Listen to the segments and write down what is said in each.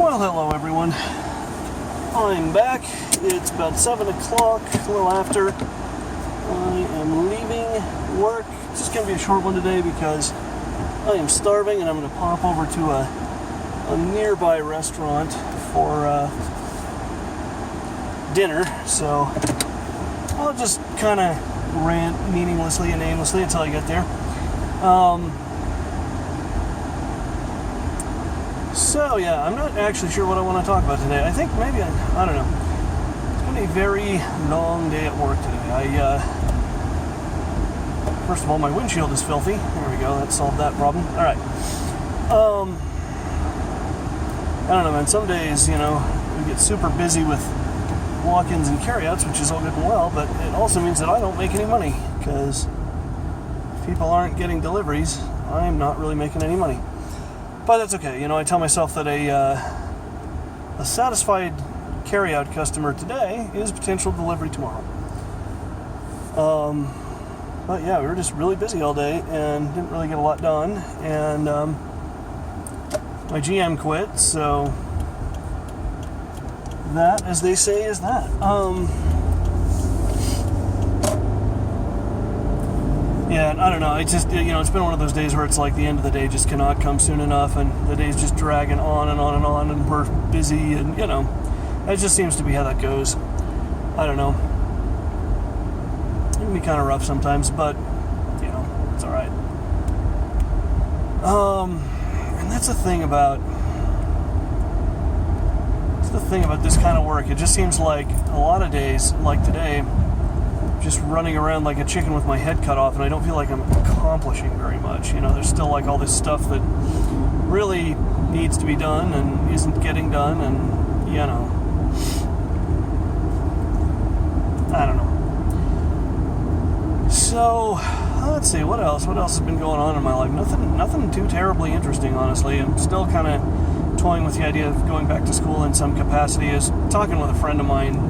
Well, hello everyone. I'm back. It's about 7 o'clock, a little after. I am leaving work. It's just going to be a short one today because I am starving and I'm going to pop over to a nearby restaurant for dinner. So I'll just kind of rant meaninglessly and aimlessly until I get there. So yeah, I'm not actually sure what I want to talk about today. I think maybe, I don't know. It's going to be a very long day at work today. First of all, my windshield is filthy. There we go, that solved that problem. Alright. I don't know, man. Some days, we get super busy with walk-ins and carry-outs, which is all good and well, but it also means that I don't make any money, because if people aren't getting deliveries, I'm not really making any money. But that's okay. I tell myself that a satisfied carry-out customer today is potential delivery tomorrow. But yeah, we were just really busy all day and didn't really get a lot done. And my GM quit, so that, as they say, is that. Yeah, I don't know. It's just, it's been one of those days where it's like the end of the day just cannot come soon enough, and the day's just dragging on and on and on, and we're busy, and, it just seems to be how that goes. I don't know. It can be kind of rough sometimes, but, it's alright. And that's the thing about this kind of work. It just seems like a lot of days, like today, just running around like a chicken with my head cut off, and I don't feel like I'm accomplishing very much. There's still like all this stuff that really needs to be done and isn't getting done, and I don't know. So let's see, what else has been going on in my life? Nothing too terribly interesting, honestly. I'm still kind of toying with the idea of going back to school in some capacity. I was talking with a friend of mine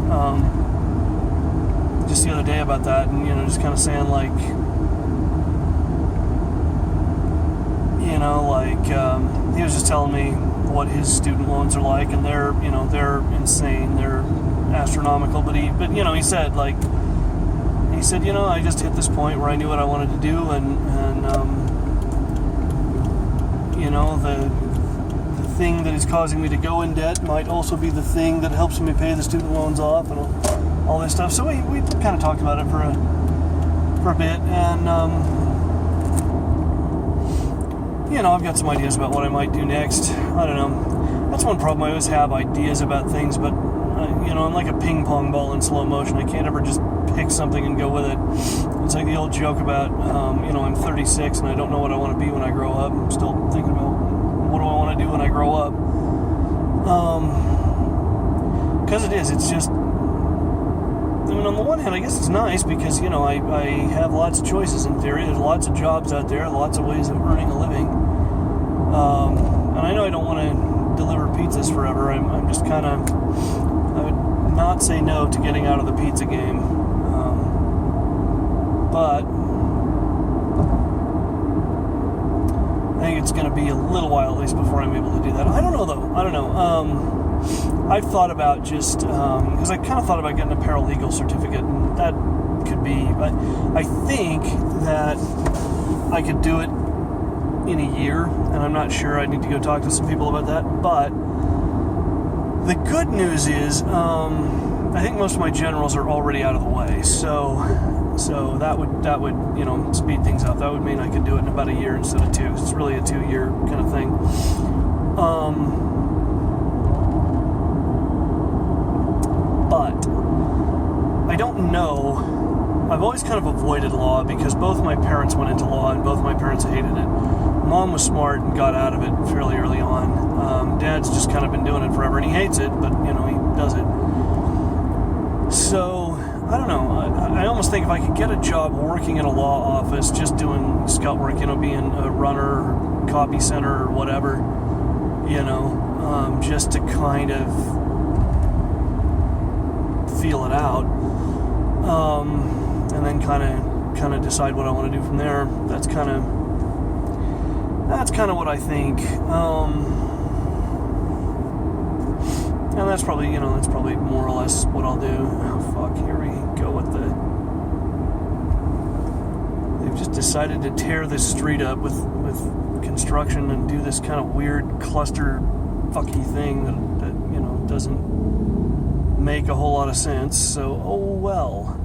just the other day about that, and just kind of saying he was just telling me what his student loans are like, and they're insane, they're astronomical. But he said I just hit this point where I knew what I wanted to do, and the thing that is causing me to go in debt might also be the thing that helps me pay the student loans off, and all this stuff. So we kind of talked about it for a bit, and I've got some ideas about what I might do next. I don't know. That's one problem. I always have ideas about things, but I'm like a ping pong ball in slow motion. I can't ever just pick something and go with it. It's like the old joke about I'm 36 and I don't know what I want to be when I grow up. I'm still thinking about what do I want to do when I grow up. Because it's just, on the one hand, I guess it's nice because, I have lots of choices in theory. There's lots of jobs out there, lots of ways of earning a living. And I know I don't want to deliver pizzas forever. I'm just kind of, I would not say no to getting out of the pizza game. But I think it's going to be a little while, at least, before I'm able to do that. I don't know, though. I don't know. I've thought about just, because I kind of thought about getting a paralegal certificate, and that could be, but I think that I could do it in a year, and I'm not sure. I need to go talk to some people about that, but the good news is, I think most of my generals are already out of the way, so that would speed things up. That would mean I could do it in about a year instead of 2. It's really a 2-year kind of thing. But I don't know. I've always kind of avoided law because both my parents went into law and both my parents hated it. Mom was smart and got out of it fairly early on. Dad's just kind of been doing it forever, and he hates it, but he does it. So I don't know. I almost think if I could get a job working in a law office, just doing scout work, being a runner, or copy center, or whatever, just to kind of feel it out, and then kind of decide what I want to do from there. That's kind of what I think. that's probably more or less what I'll do. Oh, fuck, here we go with they've just decided to tear this street up with construction and do this kind of weird cluster fucky thing that doesn't make a whole lot of sense. So, oh well.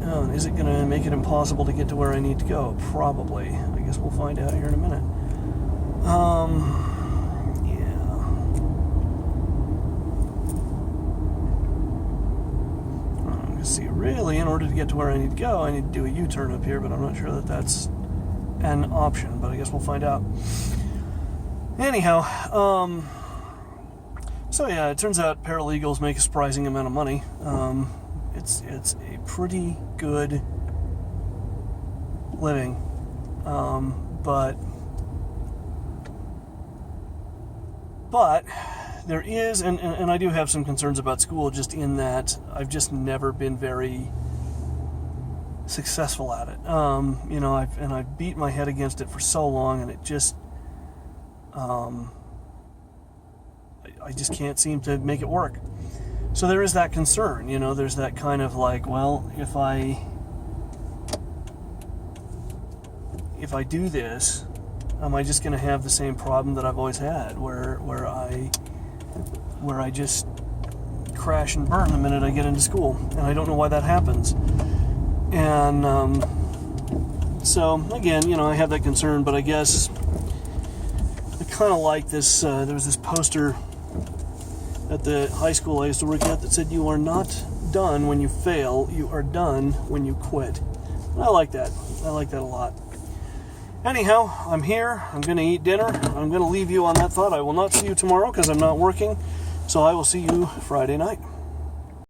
Oh, and is it going to make it impossible to get to where I need to go? Probably. I guess we'll find out here in a minute. Yeah. Let's see. Really, in order to get to where I need to go, I need to do a U-turn up here, but I'm not sure that that's an option, but I guess we'll find out. Anyhow, so yeah, it turns out paralegals make a surprising amount of money. It's a pretty good living, but there is, and I do have some concerns about school, just in that I've just never been very successful at it. I've beat my head against it for so long, and it just I just can't seem to make it work. So there is that concern, there's that kind of like, well, if I do this, am I just going to have the same problem that I've always had, where I just crash and burn the minute I get into school, and I don't know why that happens. And so again, I have that concern, but I guess I kind of like this. There was this poster at the high school I used to work at that said, "You are not done when you fail, you are done when you quit." And I like that. I like that a lot. Anyhow, I'm here. I'm going to eat dinner. I'm going to leave you on that thought. I will not see you tomorrow because I'm not working. So I will see you Friday night.